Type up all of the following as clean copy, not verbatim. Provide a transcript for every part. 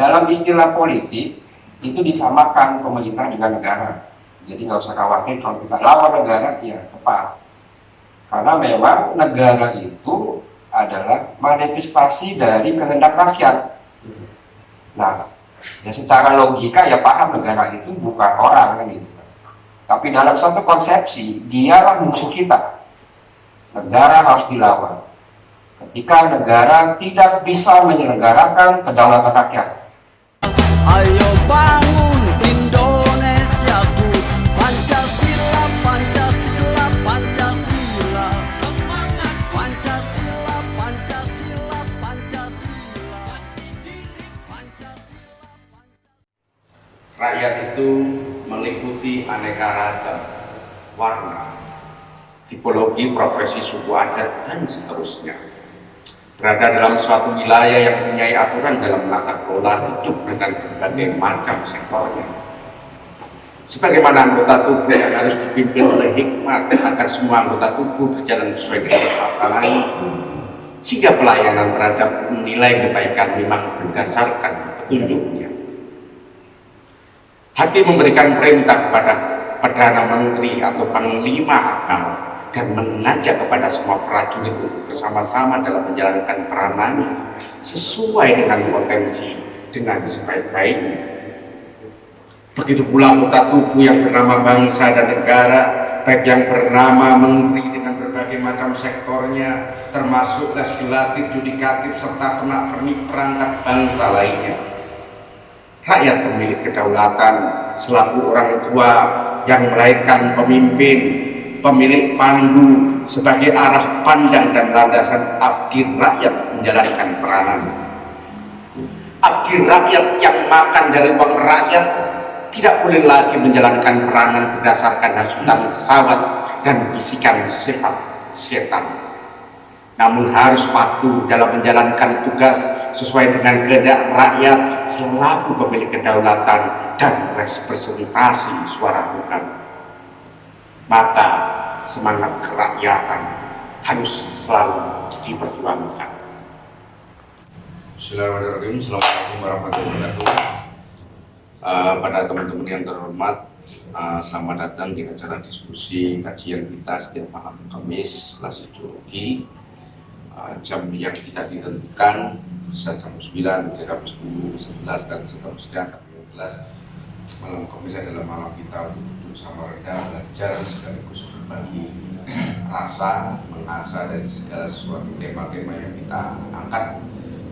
dalam istilah politik itu disamakan pemerintah dengan negara. Jadi nggak usah khawatir kalau kita lawan negara, ya tepat. Karena memang negara itu adalah manifestasi dari kehendak rakyat. Nah, ya secara logika ya paham negara itu bukan orang kan gitu. Tapi dalam satu konsepsi, dialah musuh kita. Negara harus dilawan. Ketika negara tidak bisa menyelenggarakan kedaulatan rakyat. Ayo bangun Indonesiaku, Pancasila, Pancasila, Pancasila. Semangat Pancasila, Pancasila, Pancasila. Pancasila. Rakyat itu meliputi aneka ragam warna, tipologi, profesi, suku, adat, dan seterusnya. Berada dalam suatu wilayah yang mempunyai aturan dalam menata kelola hidup dengan berbagai macam sektornya. Sebagaimana anggota tubuh yang harus dipimpin oleh hikmat agar semua anggota tubuh berjalan sesuai dengan tatanan, sehingga pelayanan terhadap nilai kebaikan memang berdasarkan petunjuknya. Hati memberikan perintah kepada Perdana Menteri atau Panglima Akal dan mengajak kepada semua prajurit untuk bersama-sama dalam menjalankan peranannya sesuai dengan potensi dengan sebaik-baiknya. Begitu pula anggota tubuh yang bernama bangsa dan negara, baik yang bernama menteri dengan berbagai macam sektornya, termasuk legislatif, yudikatif, serta pernak-pernik perangkat bangsa lainnya. Rakyat pemilik kedaulatan selaku orang tua yang melahirkan pemimpin, pemilik pandu sebagai arah pandang dan landasan abdi rakyat menjalankan peranan. Abdi rakyat yang makan dari uang rakyat tidak boleh lagi menjalankan peranan berdasarkan hasutan sawat dan bisikan sifat setan, namun harus patuh dalam menjalankan tugas sesuai dengan kehendak rakyat selaku pemilik kedaulatan dan representasi suara Tuhan. Maka semangat kerakyatan harus selalu diperjuangkan. Bismillahirrahmanirrahim. Assalamualaikum warahmatullahi wabarakatuh. Pada teman-teman yang terhormat, selamat datang di acara diskusi kajian kita setiap malam Kamis kelas ideologi. Jam yang kita ditentukan bisa jam 9, jam 10, 11, dan seterusnya. Tapi 11 malam Kamis adalah malam kita untuk duduk sama rendah, belajar sekaligus berbagi rasa, mengasah dari segala sesuatu tema-tema yang kita angkat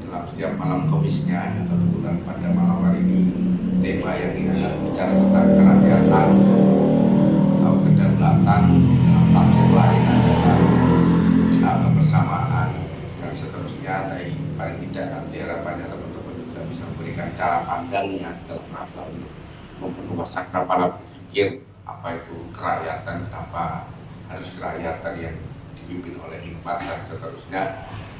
dalam setiap malam Kamisnya. Kebetulan pada malam hari ini tema yang diangkat bicara tentang kerakyatan atau kedaulatan, dalam tafsir lain adalah kebersamaan dan seterusnya. Tapi paling tidak nanti harapannya teman-teman juga bisa memberikan cara pandangnya dalam rangka untuk memperluas cakrawala berpikir apa itu kerakyatan, kenapa harus kerakyatan yang dipimpin oleh hikmat dan seterusnya.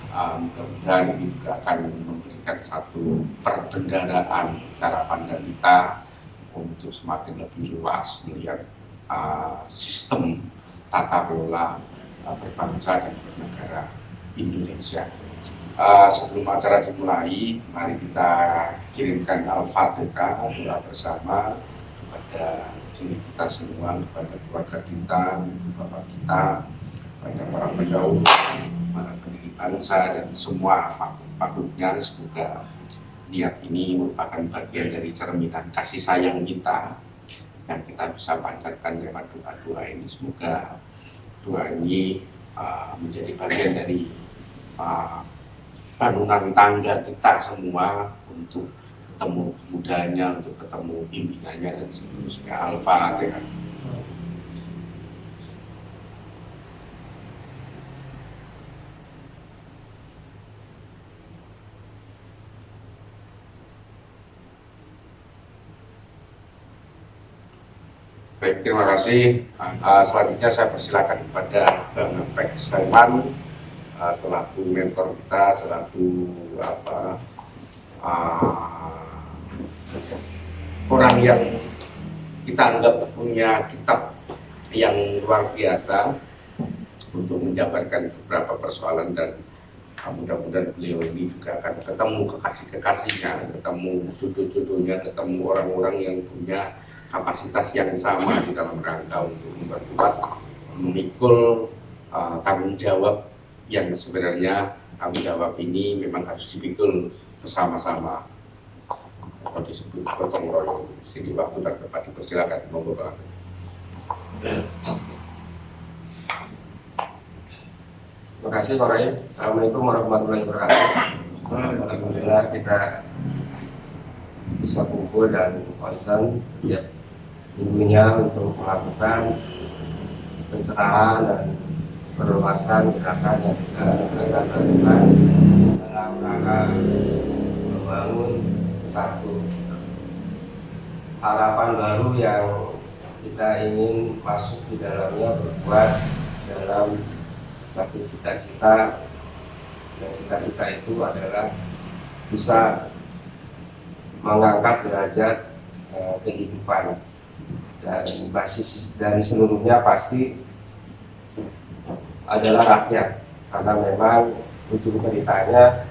Mudah-mudahan ini juga akan memberikan satu perbendaharaan cara pandang kita untuk semakin lebih luas melihat sistem tata kelola berbangsa dan bernegara Indonesia. Sebelum acara dimulai, mari kita kirimkan Al-Fatihah doa bersama kepada diri kita semua, kepada keluarga kita, bapak kita, kepada para pendahulu, para pendiri bangsa dan semua makhluknya. Semoga niat ini merupakan bagian dari cerminan kasih sayang kita yang kita bisa panjatkan lewat doa-doa ini. Semoga doa ini menjadi bagian dari bangunan tangga kita semua untuk ketemu mudanya, untuk ketemu pimpinannya dan seterusnya. Al-Fatihah. Baik, terima kasih. Selanjutnya saya persilakan kepada Bang Pek Sulaiman selaku mentor kita, selaku orang yang kita anggap punya kitab yang luar biasa untuk menjabarkan beberapa persoalan dan Mudah-mudahan beliau ini juga akan ketemu kekasih-kekasihnya, ketemu jodoh-jodohnya, ketemu orang-orang yang punya kapasitas yang sama di dalam rangka untuk memperkuat, memikul tanggung jawab yang sebenarnya tanggung jawab ini memang harus dipikul bersama-sama atau disebut gotong royong. Jadi waktu dan tempat dipersilakan, monggo Pak. Terima kasih Pak Roy. Assalamualaikum warahmatullahi wabarakatuh. Alhamdulillah kita bisa kumpul dan concern setiap minggunya untuk melakukan pencerahan dan perluasan gerakan yang kita lakukan dalam rangka membangun satu harapan baru yang kita ingin masuk di dalamnya, berbuat dalam satu cita-cita, dan cita-cita itu adalah bisa mengangkat derajat kehidupan, dan basis dari seluruhnya pasti adalah rakyat, karena memang ujung ceritanya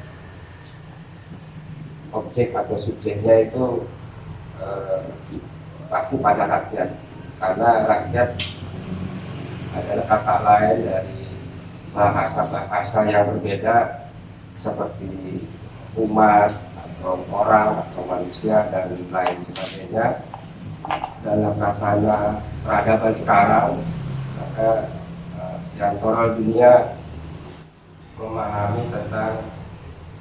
objek atau subjeknya itu pasti pada rakyat, karena rakyat adalah kata lain dari bahasa-bahasa yang berbeda seperti umat atau orang atau manusia dan lain sebagainya. Dalam rasanya peradaban sekarang, maka seantoro dunia memahami tentang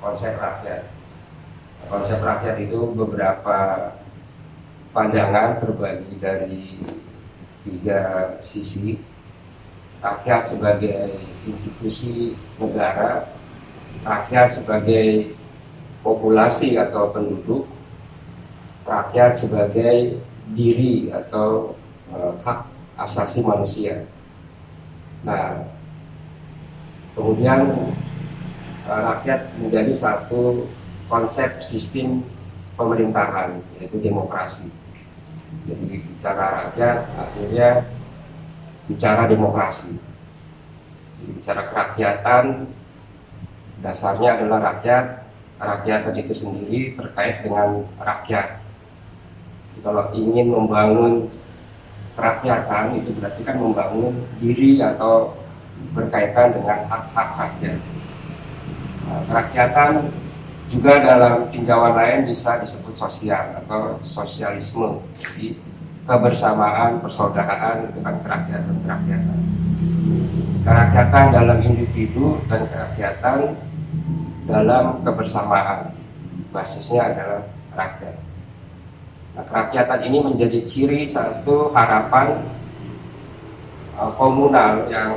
konsep rakyat. Konsep rakyat itu beberapa pandangan terbagi dari 3 sisi. Rakyat sebagai institusi negara, rakyat sebagai populasi atau penduduk, rakyat sebagai diri atau hak asasi manusia. Nah, kemudian rakyat menjadi satu konsep sistem pemerintahan, yaitu demokrasi. Jadi bicara rakyat akhirnya bicara demokrasi. Jadi bicara kerakyatan, dasarnya adalah rakyat. Kerakyatan itu sendiri terkait dengan rakyat. Kalau ingin membangun kerakyatan, itu berarti kan membangun diri atau berkaitan dengan hak-hak rakyat. Nah, kerakyatan juga dalam tinjauan lain bisa disebut sosial atau sosialisme. Jadi kebersamaan, persaudaraan itu kan kerakyatan. Kerakyatan dalam individu dan kerakyatan dalam kebersamaan, basisnya adalah rakyat. Nah, kerakyatan ini menjadi ciri satu harapan komunal yang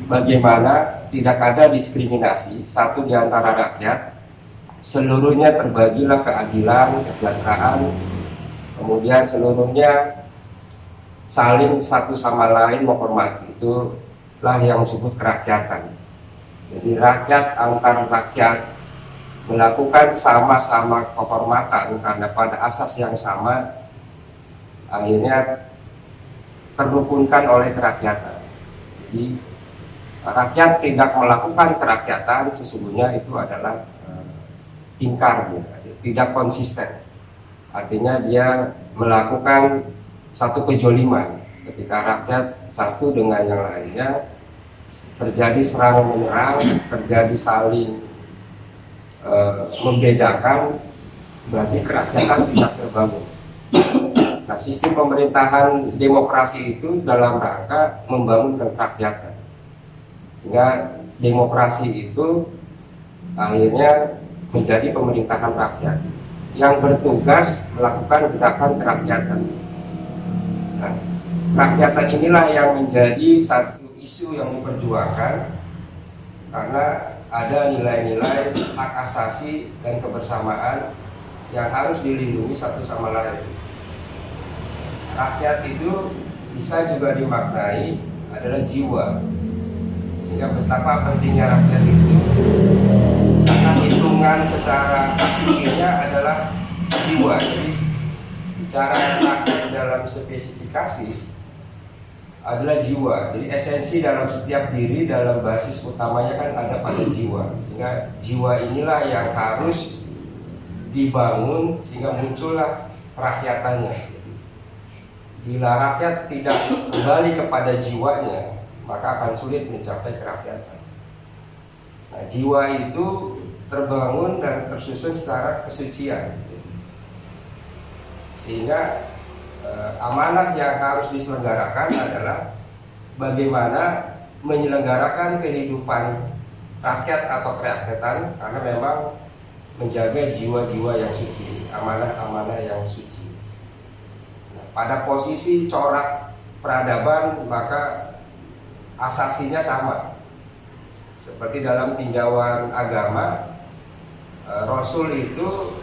bagaimana tidak ada diskriminasi satu di antara rakyat, seluruhnya terbagilah keadilan, kesejahteraan, kemudian seluruhnya saling satu sama lain menghormati. Itulah yang disebut kerakyatan. Jadi rakyat antar rakyat melakukan sama-sama kehormatan karena pada asas yang sama, akhirnya terukunkan oleh kerakyatan. Jadi rakyat tidak melakukan kerakyatan, sesungguhnya itu adalah ingkar, tidak konsisten. Artinya dia melakukan satu kejoliman ketika rakyat satu dengan yang lainnya, terjadi serang menyerang, terjadi saling membedakan, berarti kerakyatan tidak terbangun. Nah, sistem pemerintahan demokrasi itu dalam rangka membangun kerakyatan, sehingga demokrasi itu akhirnya menjadi pemerintahan rakyat yang bertugas melakukan gerakan kerakyatan. Nah, kerakyatan inilah yang menjadi satu isu yang diperjuangkan, karena ada nilai-nilai hak asasi dan kebersamaan yang harus dilindungi satu sama lain. Rakyat itu bisa juga dimaknai adalah jiwa, sehingga betapa pentingnya rakyat itu, karena hitungan secara hakikatnya adalah jiwa. Jadi bicara rakyat dalam spesifikasi adalah jiwa. Jadi esensi dalam setiap diri, dalam basis utamanya kan ada pada jiwa. Sehingga jiwa inilah yang harus dibangun sehingga muncullah kerakyatannya. Bila rakyat tidak kembali kepada jiwanya, maka akan sulit mencapai kerakyatan. Nah, jiwa itu terbangun dan tersusun secara kesucian. Sehingga amanah yang harus diselenggarakan adalah bagaimana menyelenggarakan kehidupan rakyat atau kerakyatan, karena memang menjaga jiwa-jiwa yang suci, amanah-amanah yang suci. Nah, pada posisi corak peradaban maka asasinya sama. Seperti dalam tinjauan agama, Rasul itu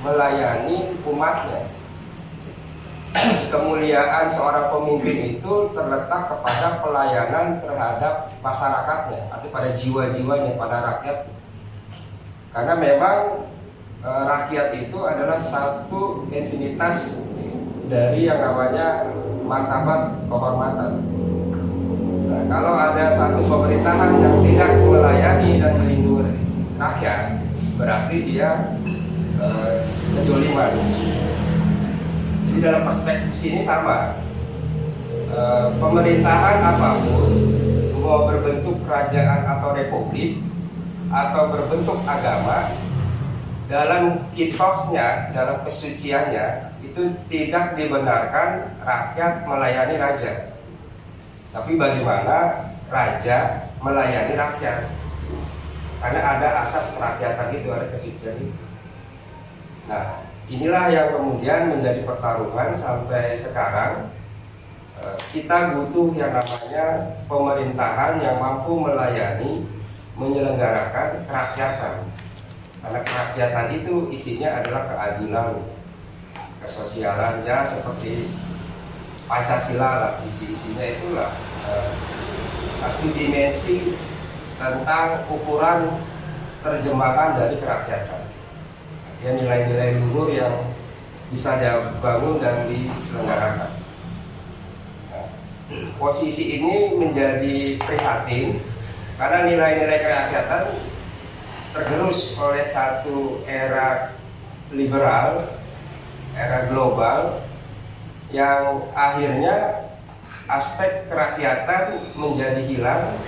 melayani umatnya. Kemuliaan seorang pemimpin itu terletak kepada pelayanan terhadap masyarakatnya, atau pada jiwa-jiwanya, pada rakyat. Karena memang rakyat itu adalah satu entitas dari yang namanya martabat kehormatan. Nah, kalau ada satu pemerintahan yang tidak melayani dan melindungi rakyat, berarti dia kezoliman. Jadi dalam perspektif sini sama, pemerintahan apapun, mau berbentuk kerajaan atau republik atau berbentuk agama, dalam kitohnya, dalam kesuciannya itu tidak dibenarkan rakyat melayani raja. Tapi bagaimana raja melayani rakyat? Karena ada asas kerakyatan itu, ada kesucian itu. Nah, inilah yang kemudian menjadi pertaruhan sampai sekarang. Kita butuh yang namanya pemerintahan yang mampu melayani, menyelenggarakan kerakyatan. Karena kerakyatan itu isinya adalah keadilan, kesosialan, ya seperti Pancasila lah, isinya itulah satu dimensi tentang ukuran terjemahan dari kerakyatan. Ya, nilai-nilai luhur yang bisa dibangun dan diselenggarakan. Nah, posisi ini menjadi prihatin karena nilai-nilai kerakyatan tergerus oleh satu era liberal, era global, yang akhirnya aspek kerakyatan menjadi hilang,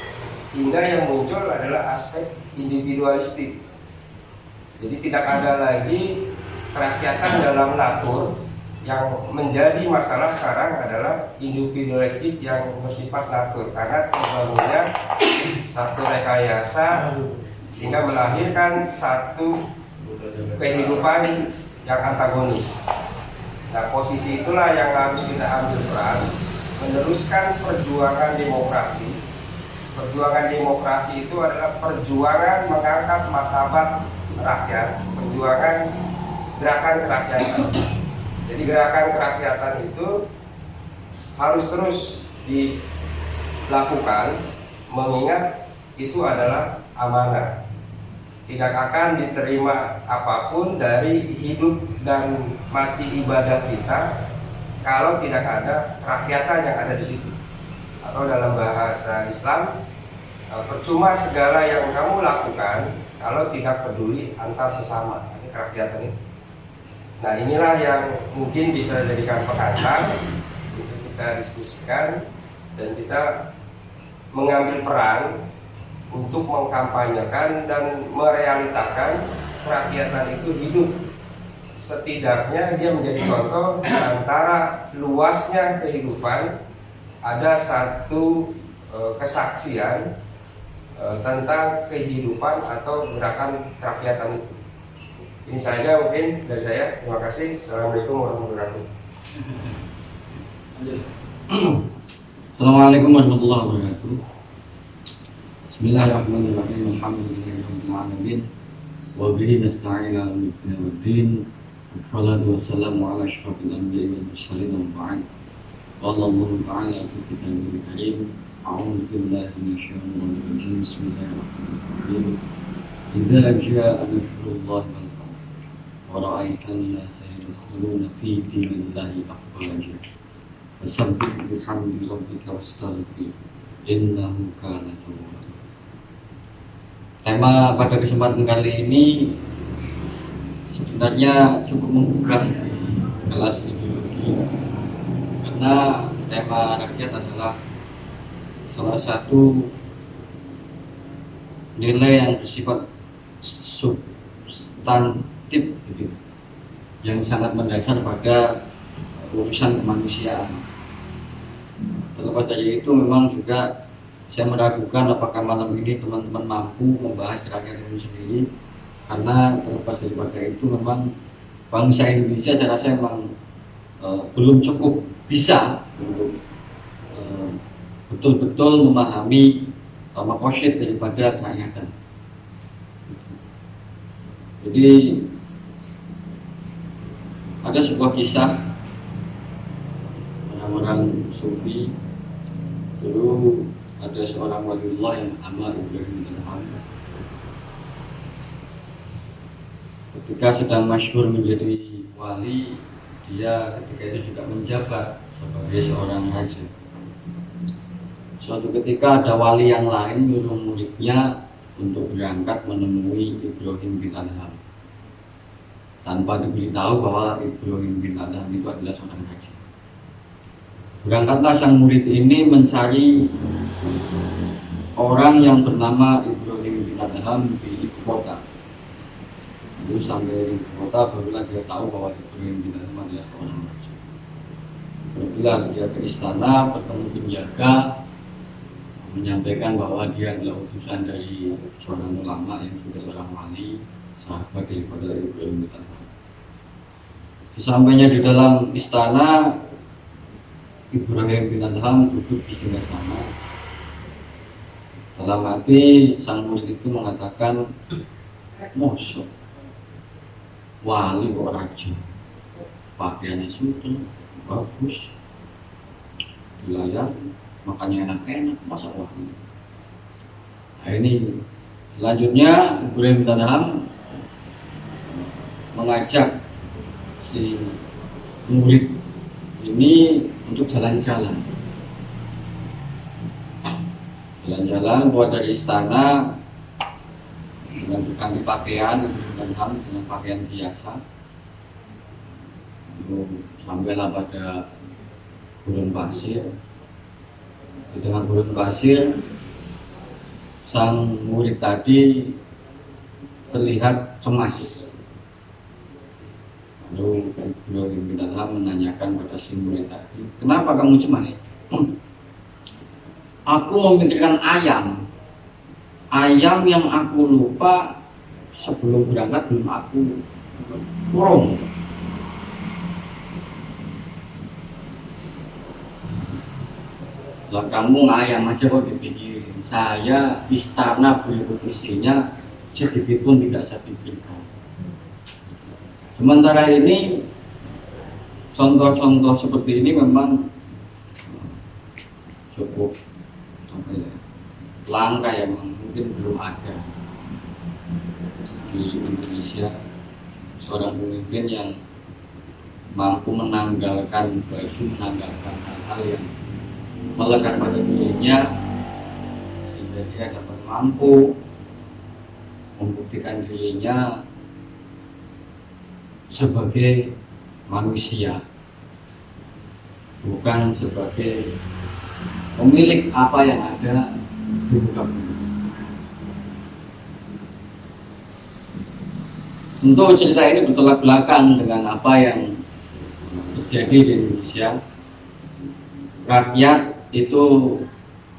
hingga yang muncul adalah aspek individualistik. Jadi tidak ada lagi kerakyatan dalam natur. Yang menjadi masalah sekarang adalah individualistik yang bersifat natur, karena terbangunnya satu rekayasa sehingga melahirkan satu kehidupan yang antagonis. Nah, posisi itulah yang harus kita ambil peran, meneruskan perjuangan demokrasi. Perjuangan demokrasi itu adalah perjuangan mengangkat martabat rakyat, perjuangan gerakan kerakyatan. Jadi gerakan kerakyatan itu harus terus dilakukan, mengingat itu adalah amanah. Tidak akan diterima apapun dari hidup dan mati ibadah kita kalau tidak ada kerakyatan yang ada di situ. Atau dalam bahasa Islam, percuma segala yang kamu lakukan kalau tidak peduli antar sesama. Ini kerakyatan itu. Nah, inilah yang mungkin bisa dijadikan pengantar untuk kita diskusikan dan kita mengambil peran untuk mengkampanyekan dan merealitakan kerakyatan itu hidup. Setidaknya dia menjadi contoh antara luasnya kehidupan, ada satu kesaksian tentang kehidupan atau gerakan kerakyatan itu. Ini saja mungkin dari saya. Terima kasih. Assalamualaikum warahmatullahi wabarakatuh. Assalamualaikum warahmatullahi wabarakatuh. Bismillahirrahmanirrahim. Alhamdulillahirabbil alamin. Wa bihi nasta'inu ala umuri waddin. Wassalatu wassalamu ala asyrafil anbiya'i wal mursalin wa ba'd. Qala Allah ta'ala fi kitabihi karim. A'udzu billahi minasyaitonir rajim. Bismillahirrahmanirrahim. Idza jaa'a nasrullahi wal fath wa ra'aitan nasa yadkhuluna fi dinillahi afwaja. Fasabbih bihamdi rabbika wastaghfir innahu kana tawwaba. Tema pada kesempatan kali ini sebenarnya cukup menggugah kelas ideologi, karena tema rakyat adalah salah satu nilai yang bersifat substantif gitu, yang sangat mendasar pada urusan kemanusiaan. Terlepas dari itu, memang juga saya meragukan apakah malam ini teman-teman mampu membahas rakyat itu sendiri, karena terlepas daripada itu memang bangsa Indonesia saya rasa memang belum cukup bisa untuk betul-betul memahami makosyid daripada kerakyatan. Jadi ada sebuah kisah orang-orang sufi. Dulu ada seorang waliullah yang bernama Ibrahim bin Adham. Ketika sedang masyhur menjadi wali, dia ketika itu juga menjabat sebagai seorang raja. Suatu ketika ada wali yang lain menyuruh muridnya untuk berangkat menemui Ibrahim bin Adham, tanpa diberitahu bahwa Ibrahim bin Adham itu adalah seorang raja. Berangkatlah sang murid ini mencari orang yang bernama Ibrahim bin Adham di ibu kota. Lalu sampai di ibu kota barulah dia tahu bahwa Ibrahim bin Adham adalah seorang raja. Pergilah dia ke istana, bertemu penjaga, menyampaikan bahwa dia adalah utusan dari seorang ulama yang juga seorang wali, sahabat daripada Ibrahim bin Adham. Sesampainya di dalam istana, Ibrahim bin Adham duduk di singgasana. Dalam hati sang murid itu mengatakan, "Mosok wali kok raja, pakaiannya sutra, bagus, dilayar, makannya enak-enak, masa wali." Nah ini selanjutnya Ibrahim bin Adham mengajak si murid ini untuk jalan-jalan keluar dari istana dengan berganti pakaian dengan pakaian biasa. Lalu sampailah pada gurun pasir. Di tengah gurun pasir, sang murid tadi terlihat cemas. Lalu Ibrahim bin Adham menanyakan pada si murid tadi, "Kenapa kamu cemas?" "Aku memikirkan ayam yang aku lupa sebelum berangkat belum aku kurung." "Lah kamu ayam aja kok dipikirin, saya istana berikut isinya sedikit pun tidak saya pikirkan." Sementara ini contoh-contoh seperti ini memang cukup langka ya, mungkin belum ada di Indonesia seorang pemimpin yang mampu menanggalkan baju, menanggalkan hal-hal yang melekat pada dirinya sehingga dia dapat mampu membuktikan dirinya sebagai manusia, bukan sebagai pemilik apa yang ada di muka bumi. Tentu cerita ini bertolak belakang dengan apa yang terjadi di Indonesia. Rakyat itu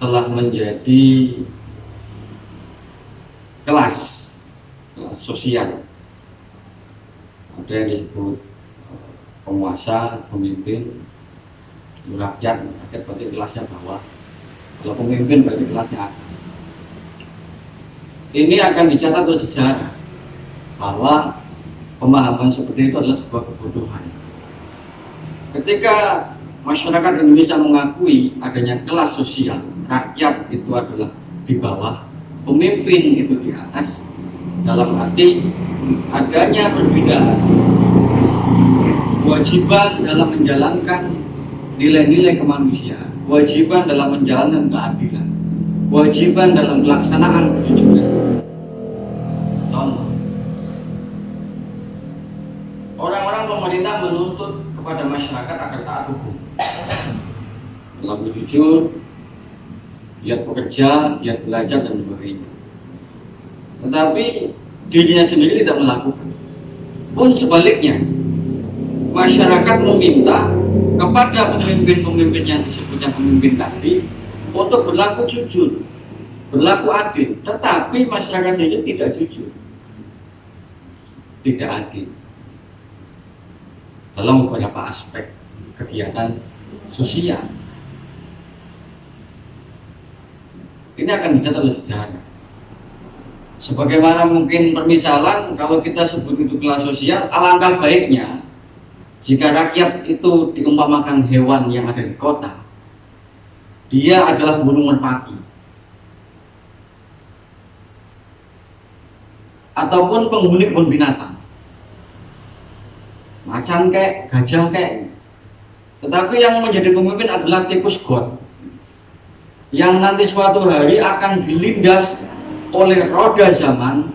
telah menjadi kelas sosial. Ada yang disebut penguasa, pemimpin, rakyat berarti kelasnya bawah. Kalau pemimpin berarti kelasnya atas. Ini akan dicatat oleh sejarah bahwa pemahaman seperti itu adalah sebuah kebodohan. Ketika masyarakat Indonesia mengakui adanya kelas sosial, rakyat itu adalah di bawah, pemimpin itu di atas, dalam arti adanya perbedaan kewajiban dalam menjalankan nilai-nilai kemanusiaan, kewajiban dalam menjalankan keadilan, kewajiban dalam pelaksanaan kejujuran. Contoh, orang-orang pemerintah menuntut kepada masyarakat agar taat hukum, berlaku jujur, giat bekerja, giat belajar dan sebagainya. Tetapi dirinya sendiri tidak melakukan. Pun sebaliknya, masyarakat meminta kepada pemimpin-pemimpin yang disebutnya pemimpin tadi untuk berlaku jujur, berlaku adil, tetapi masyarakat saja tidak jujur, tidak adil dalam beberapa aspek kegiatan sosial. Ini akan dicatat oleh sejarah. Sebagaimana mungkin permisalan, kalau kita sebut itu kelas sosial, alangkah baiknya jika rakyat itu diumpamakan hewan yang ada di kota, dia adalah burung merpati, ataupun penghuni kebun binatang, macan kek, gajah kek. Tetapi yang menjadi pemimpin adalah tikus got, yang nanti suatu hari akan dilindas oleh roda zaman,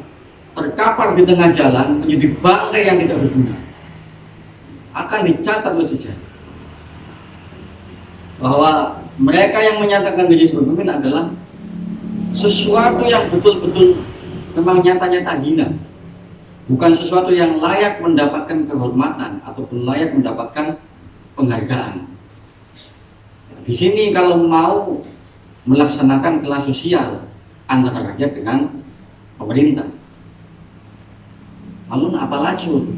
terkapar di tengah jalan menjadi bangkai yang tidak berguna. Akan dicatat oleh sejarah bahwa mereka yang menyatakan diri sebagai pemimpin adalah sesuatu yang betul-betul memang nyata-nyata hina, bukan sesuatu yang layak mendapatkan kehormatan ataupun layak mendapatkan penghargaan. Di sini kalau mau melaksanakan kelas sosial antara rakyat dengan pemerintah, namun apa laju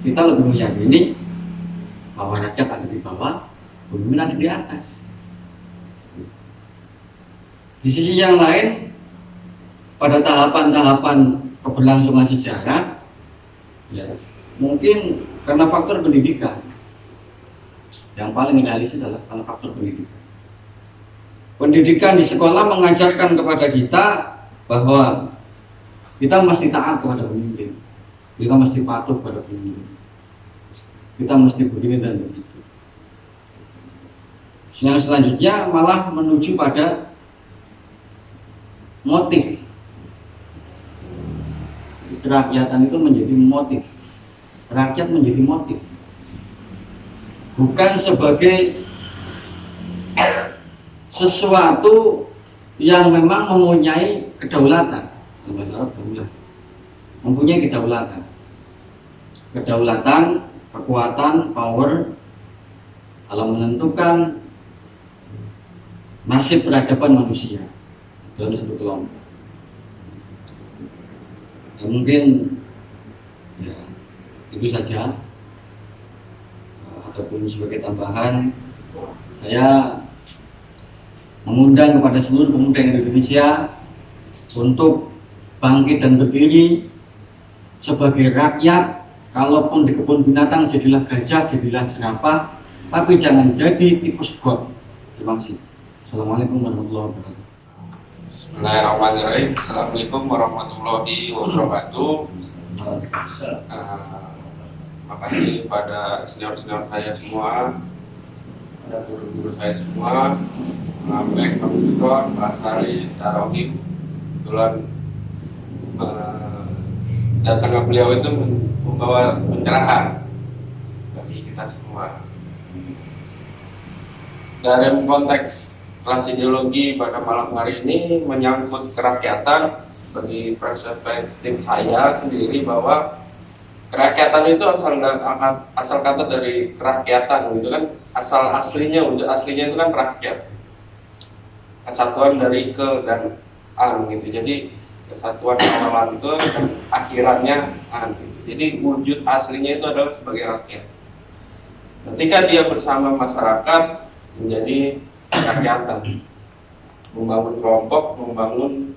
kita lebih meyakini bahwa rakyat ada di bawah, pemimpin ada di atas. Di sisi yang lain, pada tahapan-tahapan keberlangsungan sejarah, ya, mungkin karena faktor pendidikan, yang paling realistis adalah karena faktor pendidikan. Pendidikan di sekolah mengajarkan kepada kita bahwa kita mesti taat kepada pemimpin, kita mesti patuh kepada pemimpin, kita mesti begini dan begitu. Yang selanjutnya malah menuju pada motif. Kerakyatan itu menjadi motif, rakyat menjadi motif, bukan sebagai sesuatu yang memang mempunyai kedaulatan, mempunyai kedaulatan, kekuatan, power dalam menentukan nasib peradaban manusia dalam satu kelompok. Ya, mungkin ya, itu saja. Ataupun sebagai tambahan, saya mengundang kepada seluruh pemuda Indonesia untuk bangkit dan berdiri sebagai rakyat. Kalaupun di kebun binatang jadilah gajah, jadilah jerapah, tapi jangan jadi tikus got. Terima kasih. Assalamualaikum warahmatullahi wabarakatuh. Bismillahirrahmanirrahim. Assalamualaikum warahmatullahi wabarakatuh. Makasih pada senior-senior saya semua, pada guru-guru saya semua, Mek, Pak Ustaz, Pak Sari, Tarohim. Kebetulan datangnya beliau itu membawa pencerahan bagi kita semua. Dalam konteks kelas ideologi pada malam hari ini menyangkut kerakyatan, bagi perspektif saya sendiri bahwa kerakyatan itu asal kata dari kerakyatan, gitu kan, asal aslinya, wujud aslinya itu kan rakyat, kesatuan dari ke dan an, gitu. Jadi kesatuan awalan ke dan akhirannya an, gitu. Jadi wujud aslinya itu adalah sebagai rakyat. Ketika dia bersama masyarakat menjadi kerakyatan, membangun kelompok, membangun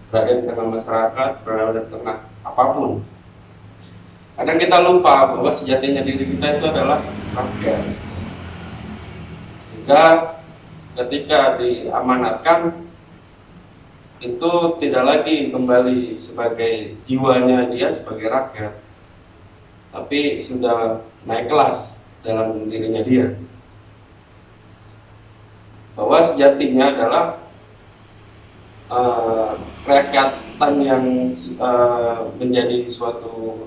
berada di tengah masyarakat, berada di tengah apapun. Kadang kita lupa bahwa sejatinya diri kita itu adalah rakyat. Sehingga ketika diamanatkan itu tidak lagi kembali sebagai jiwanya dia sebagai rakyat, tapi sudah naik kelas dalam dirinya dia. sejatinya adalah kerakyatan yang menjadi suatu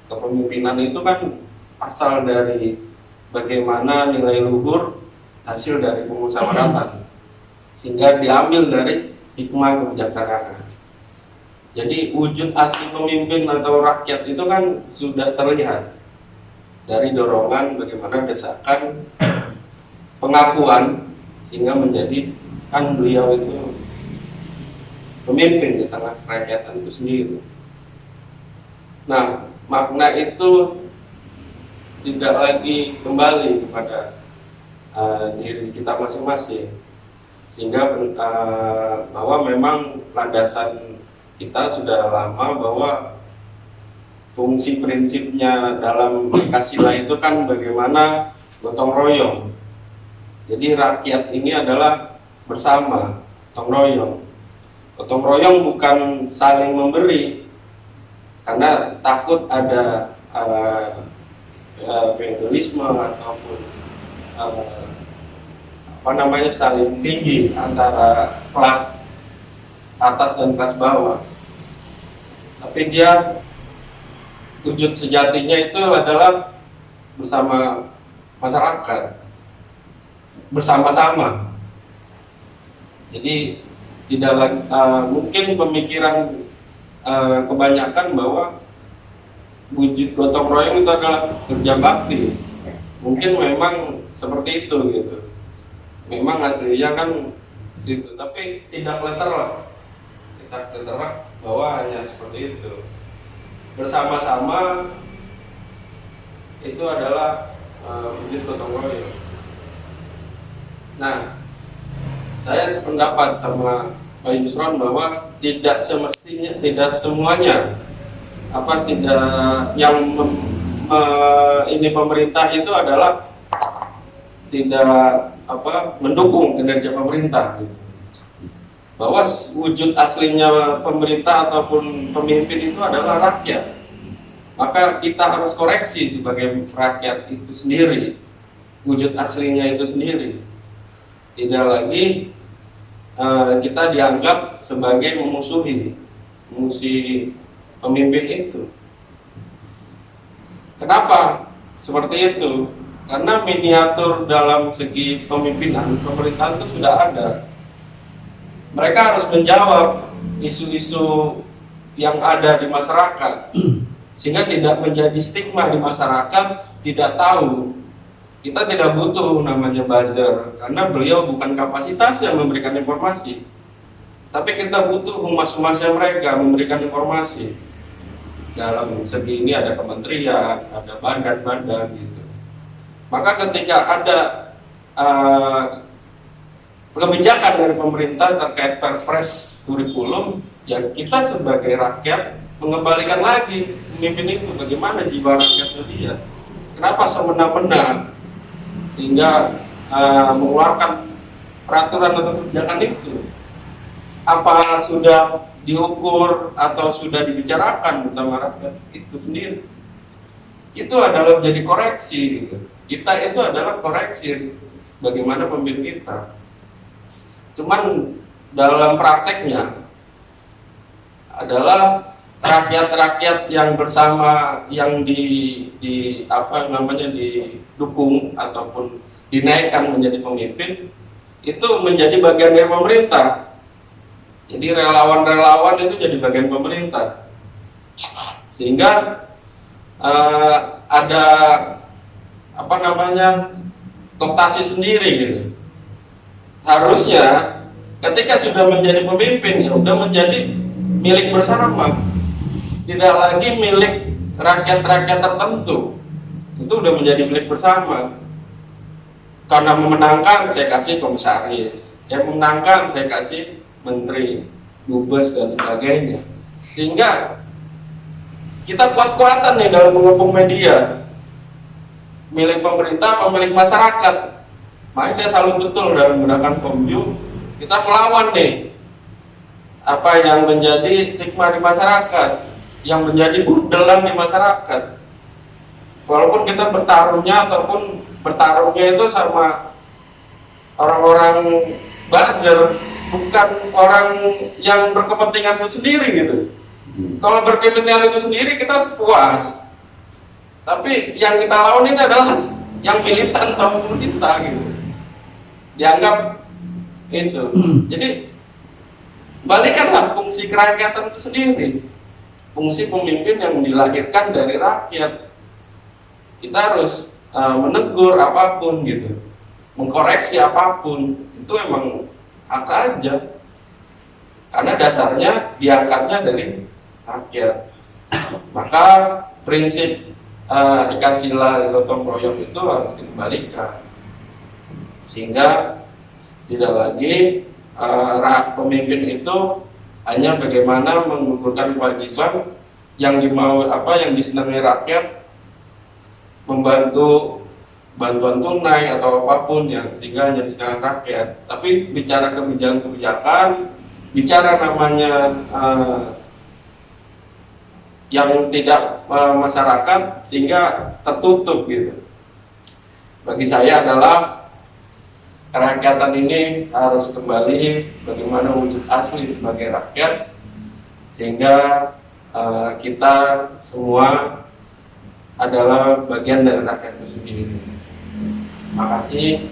kepemimpinan itu kan asal dari bagaimana nilai luhur hasil dari pemusyawaratan, sehingga diambil dari hikmah kebijaksanaan. Jadi wujud asli pemimpin atau rakyat itu kan sudah terlihat dari dorongan bagaimana desakan pengakuan, sehingga menjadi kan beliau itu pemimpin di tengah kerakyatan itu sendiri. Nah, makna itu tidak lagi kembali kepada diri kita masing-masing, sehingga bahwa memang landasan kita sudah lama bahwa fungsi prinsipnya dalam Pancasila itu kan bagaimana gotong royong. Jadi rakyat ini adalah bersama, gotong royong. Gotong royong bukan saling memberi, karena takut ada feudalisme ataupun saling tinggi antara kelas atas dan kelas bawah. Tapi dia wujud sejatinya itu adalah bersama masyarakat, bersama-sama. Jadi tidak mungkin pemikiran kebanyakan bahwa wujud gotong royong itu adalah kerja bakti. Mungkin memang seperti itu gitu. Memang aslinya kan gitu, tapi tidak letterlock. Tidak letterlock bahwa hanya seperti itu. Bersama-sama itu adalah wujud gotong royong. Nah, saya sependapat sama Pak Yusron bahwa tidak semestinya, tidak semuanya yang ini pemerintah itu adalah tidak mendukung kinerja pemerintah gitu. Bahwa wujud aslinya pemerintah ataupun pemimpin itu adalah rakyat, maka kita harus koreksi sebagai rakyat itu sendiri wujud aslinya itu sendiri, tidak lagi kita dianggap sebagai memusuhi pemimpin itu. Kenapa seperti itu? Karena miniatur dalam segi pemimpinan pemerintahan itu sudah ada. Mereka harus menjawab isu-isu yang ada di masyarakat, sehingga tidak menjadi stigma di masyarakat. Tidak tahu, kita tidak butuh namanya buzzer, karena beliau bukan kapasitasnya memberikan informasi, tapi kita butuh humas-humasnya mereka memberikan informasi. Dalam segi ini ada kementerian, ada badan-badan gitu. Maka ketika ada kebijakan dari pemerintah terkait perpres kurikulum, ya kita sebagai rakyat mengembalikan lagi pemimpin itu bagaimana jiwa rakyatnya dia. Kenapa semena-mena sehingga mengeluarkan peraturan atau kebijakan itu? Apa sudah diukur atau sudah dibicarakan bersama rakyat itu sendiri? Itu adalah menjadi koreksi gitu. Kita itu adalah koreksi bagaimana pemimpin kita. Cuman dalam prakteknya adalah rakyat-rakyat yang bersama, yang didukung ataupun dinaikkan menjadi pemimpin, itu menjadi bagian dari pemerintah. Jadi relawan-relawan itu jadi bagian pemerintah, sehingga ada kooptasi sendiri gitu. Harusnya ketika sudah menjadi pemimpin, ya udah menjadi milik bersama, tidak lagi milik rakyat-rakyat tertentu. Itu udah menjadi milik bersama. Karena memenangkan saya kasih komisaris, yang memenangkan saya kasih menteri, dubes dan sebagainya. Sehingga kita kuat-kuatan nih dalam mengepung media, milik pemerintah, pemilik masyarakat. Makanya saya selalu betul dalam menggunakan Komju, kita melawan nih apa yang menjadi stigma di masyarakat, yang menjadi budelan di masyarakat. Walaupun kita bertarungnya itu sama orang-orang buzzer, bukan orang yang berkepentingan itu sendiri gitu. Kalau berkepentingan itu sendiri kita puas, tapi yang kita lawan ini adalah yang militan sama pemerintah gitu, dianggap itu. Jadi balikanlah fungsi kerakyatan itu sendiri, fungsi pemimpin yang dilahirkan dari rakyat. Kita harus menegur apapun gitu, mengkoreksi apapun, itu emang hak aja, karena dasarnya diangkatnya dari rakyat. Maka prinsip ikat sila gotong royong itu harus dikembalikan, sehingga tidak lagi pemimpin itu hanya bagaimana menggugurkan kewajiban yang dimau yang disenangi rakyat, membantu bantuan tunai atau apapun yang sehingga hanya disenangi rakyat, tapi bicara kebijakan-kebijakan, bicara namanya yang tidak masyarakat sehingga tertutup gitu. Bagi saya adalah kerakyatan ini harus kembali bagaimana wujud asli sebagai rakyat, sehingga kita semua adalah bagian dari rakyat itu sendiri. Terima kasih.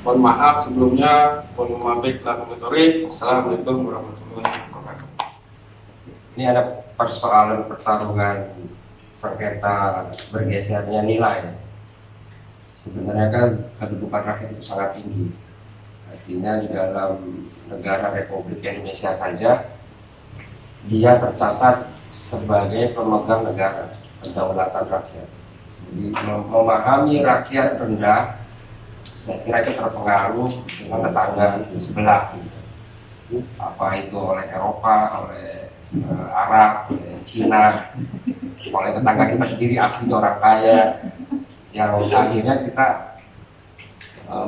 Mohon maaf sebelumnya. Mohon maaf bila komentori. Assalamualaikum warahmatullahi wabarakatuh. Ini ada persoalan pertarungan sengketa bergesernya nilai. Sebenarnya kan kedudukan rakyat itu sangat tinggi. Artinya di dalam negara Republik Indonesia saja dia tercatat sebagai pemegang negara, kedaulatan rakyat. Jadi memahami rakyat rendah, saya kira itu terpengaruh dengan tetangga di sebelah. Apa itu oleh Eropa, oleh Arab, oleh Cina, oleh tetangga kita sendiri asli orang kaya, yang akhirnya kita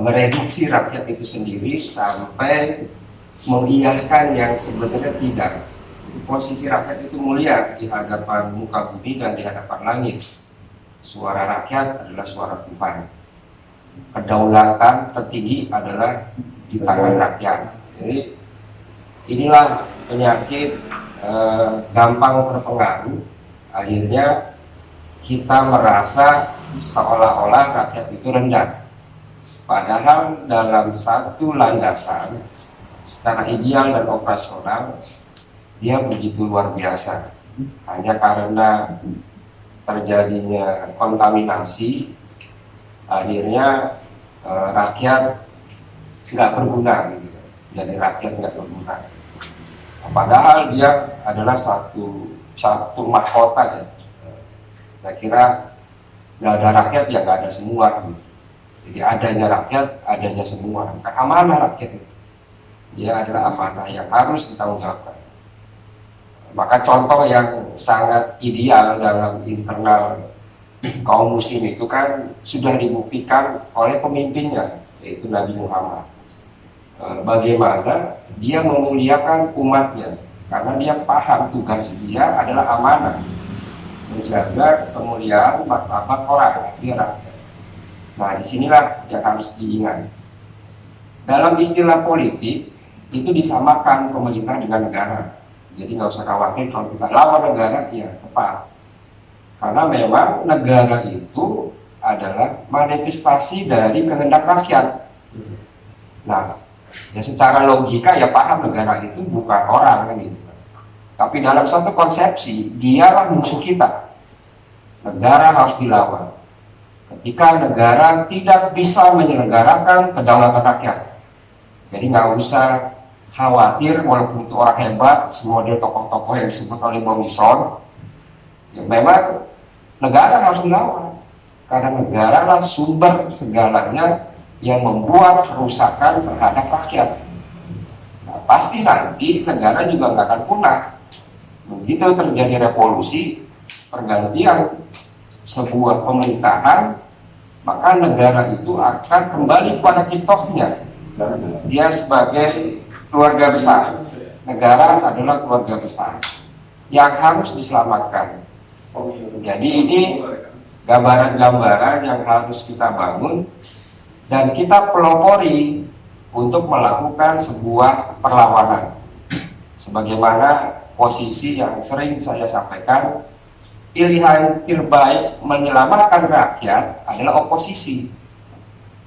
mereduksi rakyat itu sendiri sampai mengiyahkan yang sebenarnya tidak. Posisi rakyat itu mulia di hadapan muka bumi dan di hadapan langit. Suara rakyat adalah suara Tuhan. Kedaulatan tertinggi adalah di tangan rakyat. Jadi inilah penyakit gampang terpengaruh. Akhirnya kita merasa seolah-olah rakyat itu rendah. Padahal dalam satu landasan secara ideal dan operasional dia begitu luar biasa. Hanya karena terjadinya kontaminasi, akhirnya rakyat nggak berguna gitu. Jadi rakyat nggak berguna. Padahal dia adalah satu mahkota ya. Saya kira nggak ada rakyat ya nggak ada semua gitu. Jadi adanya rakyat, adanya semua. Kan amanah rakyat itu. Dia adalah amanah yang harus ditanggungjawabkan. Maka contoh yang sangat ideal dalam internal kaum muslim itu kan sudah dibuktikan oleh pemimpinnya, yaitu Nabi Muhammad. Bagaimana dia memuliakan umatnya, karena dia paham tugas dia adalah amanah, menjaga kemuliaan martabat orang, dia rakyat. Nah, disinilah yang harus diingat. Dalam istilah politik itu disamakan pemerintah dengan negara. Jadi nggak usah khawatir kalau kita lawan negara, ya tepat. Karena memang negara itu adalah manifestasi dari kehendak rakyat. Nah, ya secara logika ya paham negara itu bukan orang kan gitu. Tapi dalam satu konsepsi, dialah musuh kita. Negara harus dilawan. Ketika negara tidak bisa menyelenggarakan kedaulatan rakyat. Jadi nggak usah khawatir walaupun itu orang hebat, semodel tokoh-tokoh yang disebut oleh Bang Wison, ya memang negara harus dilawan. Karena negara lah sumber segalanya yang membuat kerusakan terhadap rakyat. Nah, pasti nanti negara juga nggak akan punah. Begitu terjadi revolusi, pergantian sebuah pemerintahan, maka negara itu akan kembali pada kitohnya. Dia sebagai keluarga besar. Negara adalah keluarga besar yang harus diselamatkan. Jadi ini gambaran-gambaran yang harus kita bangun dan kita pelopori untuk melakukan sebuah perlawanan. Sebagaimana posisi yang sering saya sampaikan, pilihan terbaik menyelamatkan rakyat adalah oposisi.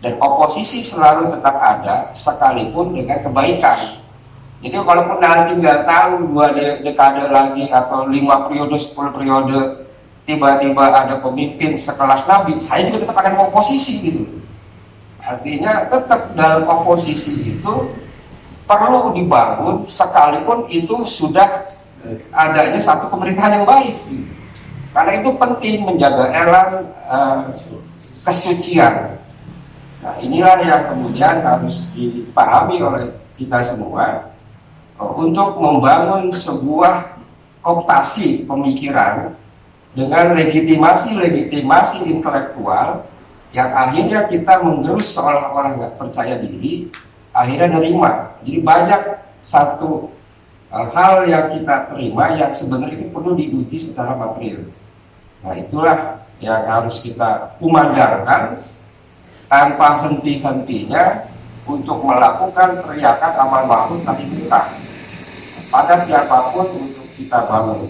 Dan oposisi selalu tetap ada sekalipun dengan kebaikan. Jadi kalaupun nanti nggak tahu 2 dekade lagi atau 5 periode, 10 periode tiba-tiba ada pemimpin sekelas Nabi, saya juga tetap akan oposisi gitu. Artinya tetap dalam oposisi itu perlu dibangun sekalipun itu sudah adanya satu pemerintahan yang baik. Karena itu penting menjaga elang kesucian. Nah, inilah yang kemudian harus dipahami oleh kita semua untuk membangun sebuah kooptasi pemikiran dengan legitimasi intelektual yang akhirnya kita mengerus seolah-olah nggak percaya diri, akhirnya nerima. Jadi banyak satu hal yang kita terima yang sebenarnya itu perlu diuji secara material. Nah, itulah yang harus kita kumandangkan tanpa henti-hentinya untuk melakukan teriakan amal ma'ruf nahi munkar pada siapapun untuk kita bangun.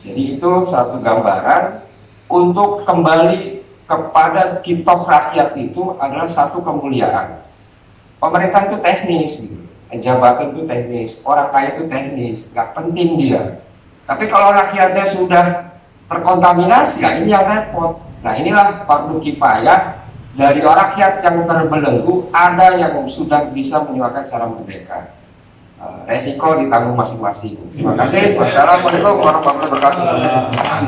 Jadi itu satu gambaran untuk kembali kepada kitoh rakyat itu adalah satu kemuliaan. Pemerintah itu teknis, gitu. Jabatan itu teknis, orang kaya itu teknis, nggak penting dia. Tapi kalau rakyatnya sudah terkontaminasi, ya ini yang repot. Nah, inilah fardu kifayah dari rakyat yang terbelenggu, ada yang sudah bisa menyuarakan secara merdeka. Resiko ditanggung masing-masing. Terima kasih. Wassalamualaikum warahmatullahi wabarakatuh.